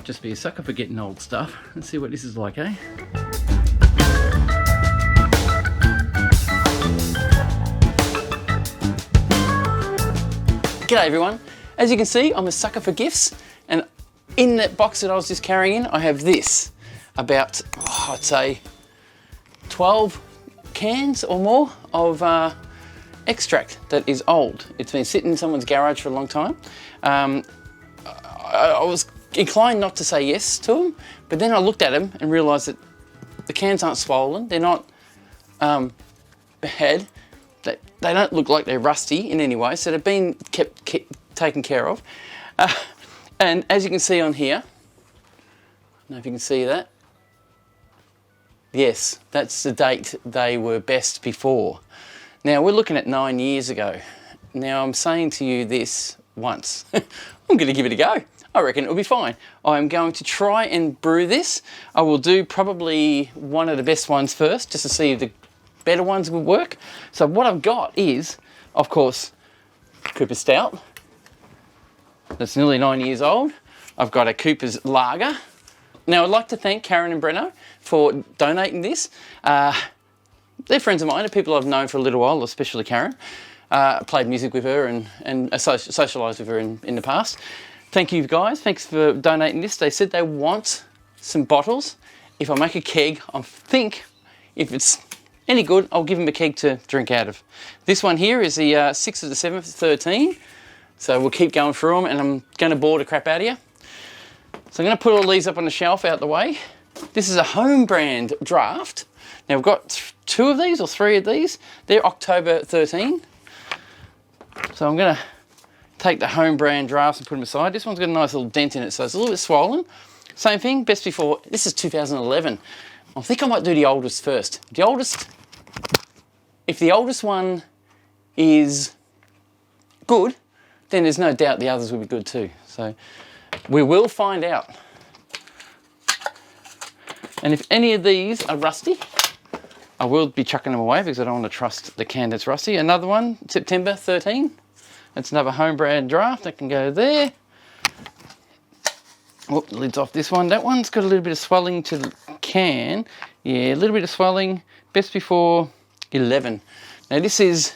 just be a sucker for getting old stuff. Let's see what this is like, eh? G'day everyone. As you can see, I'm a sucker for gifts, and in that box that I was just carrying in, I have this. About, I'd say, 12 cans or more of extract that is old. It's been sitting in someone's garage for a long time. I was inclined not to say yes to them, but then I looked at them and realised that the cans aren't swollen, they're not bad, they don't look like they're rusty in any way, so they've been kept taken care of. And as you can see on here, I don't know if you can see that. Yes, that's the date they were best before. Now we're looking at 9 years ago. Now I'm saying to you this once. I'm going to give it a go. I reckon it'll be fine. I'm going to try and brew this. I will do probably one of the best ones first, just to see if the better ones will work. So what I've got is, of course, Cooper's Stout. That's nearly 9 years old. I've got a Cooper's Lager. Now I'd like to thank Karen and Brenno for donating this. They're friends of mine, they're people I've known for a little while, especially Karen. I played music with her and socialised with her in the past. Thank you guys, thanks for donating this. They said they want some bottles. If I make a keg, I think if it's any good, I'll give them a keg to drink out of. This one here is the 6th of the 7th, 13. So we'll keep going through them, and I'm going to bore the crap out of you. So I'm going to put all these up on the shelf out the way. This is a home brand draft. Now we've got 2 of these or 3 of these. They're October 13. So I'm going to take the home brand drafts and put them aside. This one's got a nice little dent in it, so it's a little bit swollen. Same thing, best before. This is 2011. I think I might do the oldest first. The oldest, if the oldest one is good, then there's no doubt the others will be good too. So we will find out. And if any of these are rusty, I will be chucking them away because I don't want to trust the can that's rusty. Another one, September 13. That's another home brand draft. That can go there. Whoop, the lid's off this one. That one's got a little bit of swelling to the can. Yeah, a little bit of swelling. Best before 11. Now this is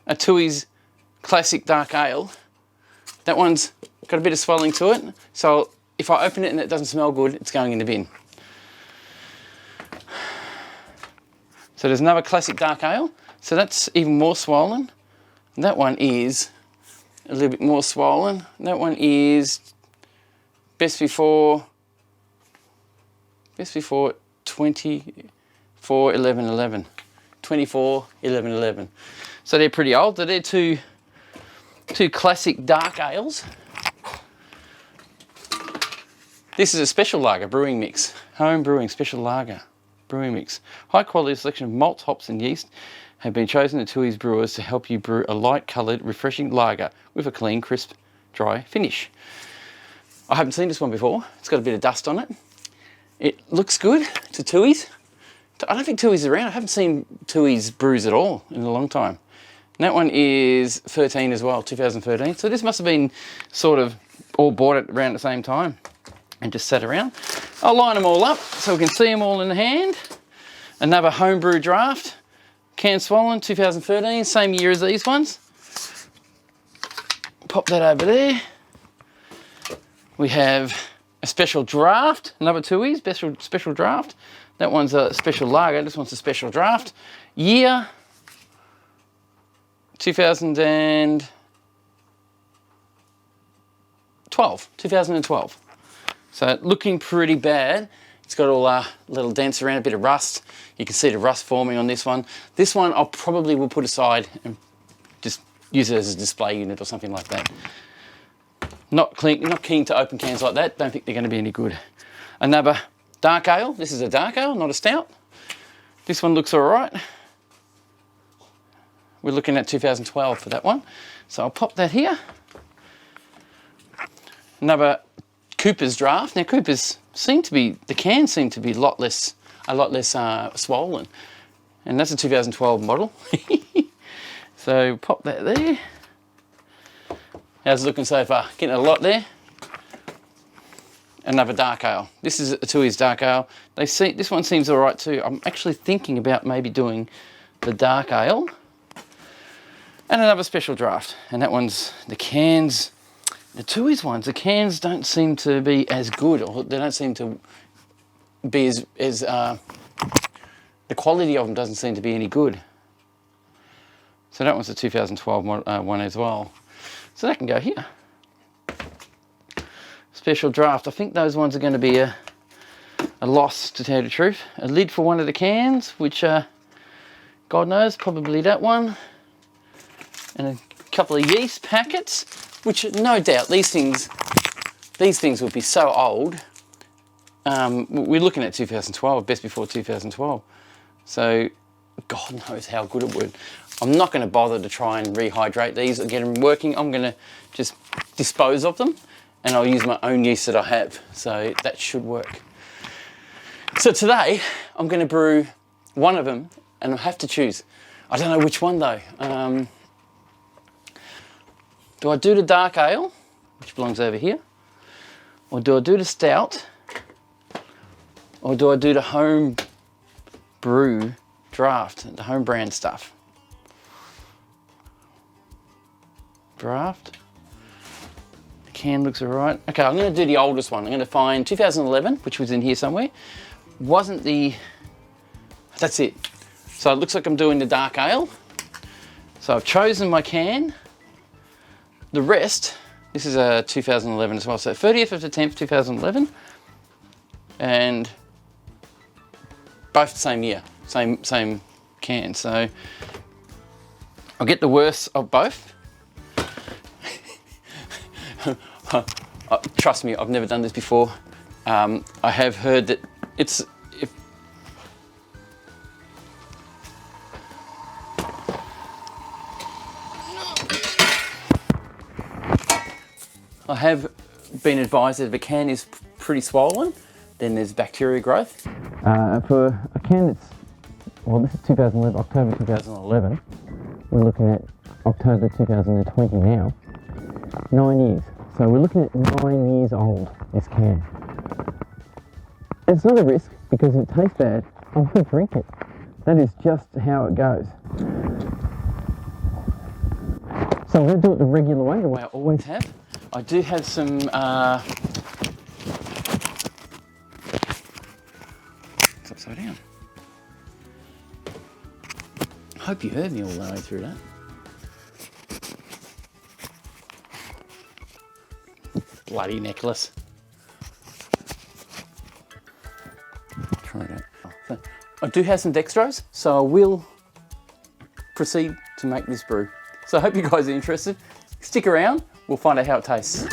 a Tooheys Classic Dark Ale. That one's got a bit of swelling to it. So if I open it and it doesn't smell good, it's going in the bin. So there's another Classic Dark Ale. So that's even more swollen. That one is a little bit more swollen. That one is best before 24 11 11. 24 11 11. So they're pretty old. They're two classic dark ales. This is a special lager brewing mix. Home brewing special lager brewing mix. High quality selection of malts, hops and yeast have been chosen to Tooheys brewers to help you brew a light coloured, refreshing lager with a clean, crisp, dry finish. I haven't seen this one before. It's got a bit of dust on it. It looks good to Tooheys. I don't think Tooheys is around. I haven't seen Tooheys brews at all in a long time. And that one is 13 as well, 2013. So this must have been sort of all bought it around the same time and just sat around. I'll line them all up so we can see them all in the hand. Another homebrew draft. Can swollen, 2013, same year as these ones. Pop that over there. We have a special draft, another Tooheys, special draft. That one's a special lager, this one's a special draft. Year, 2012. So looking pretty bad. It's got all little dents around, a bit of rust. You can see the rust forming on this one. This one I probably will put aside and just use it as a display unit or something like that. Not keen to open cans like that. Don't think they're going to be any good. Another dark ale. This is a dark ale, not a stout. This one looks all right. We're looking at 2012 for that one. So I'll pop that here. Another Cooper's draft. Now Cooper's the cans seem to be a lot less swollen. And that's a 2012 model. So pop that there. How's it looking so far? Getting a lot there. another dark ale. This is a Tui's dark ale. This one seems all right too. I'm actually thinking about maybe doing the dark ale and another special draft. And that one's the cans. The Tui's ones, the cans don't seem to be as good, or they don't seem to be as the quality of them doesn't seem to be any good. So that one's the 2012 one as well. So that can go here. Special draft. I think those ones are going to be a loss, to tell you the truth. A lid for one of the cans, which God knows, probably that one. And a couple of yeast packets, which no doubt these things will be so old. We're looking at 2012, best before 2012. So God knows how good it would. I'm not going to bother to try and rehydrate these or get them working. I'm going to just dispose of them, and I'll use my own yeast that I have. So that should work. So today I'm going to brew one of them, and I'll have to choose. I don't know which one though. Do I do the dark ale, which belongs over here? Or do I do the stout? Or do I do the home brew draft, the home brand stuff? Draft. The can looks alright. Okay, I'm going to do the oldest one. I'm going to find 2011, which was in here somewhere. Wasn't the... That's it. So it looks like I'm doing the dark ale. So I've chosen my can. The rest, this is a 2011 as well. So 30th of the 10th, 2011. And both the same year, same can. So I'll get the worst of both. Trust me, I've never done this before. I have heard that I have been advised that if a can is pretty swollen, then there's bacteria growth. For a can that's, well, this is 2011, October 2011. We're looking at October 2020 now. 9 years. So we're looking at 9 years old, this can. It's not a risk, because if it tastes bad, I won't drink it. That is just how it goes. So I'm going to do it the regular way, the way I always have. I do have some it's upside down. I hope you heard me all the way through that. Bloody necklace. Try that. So I do have some dextrose, so I will proceed to make this brew. So I hope you guys are interested. Stick around, we'll find out how it tastes.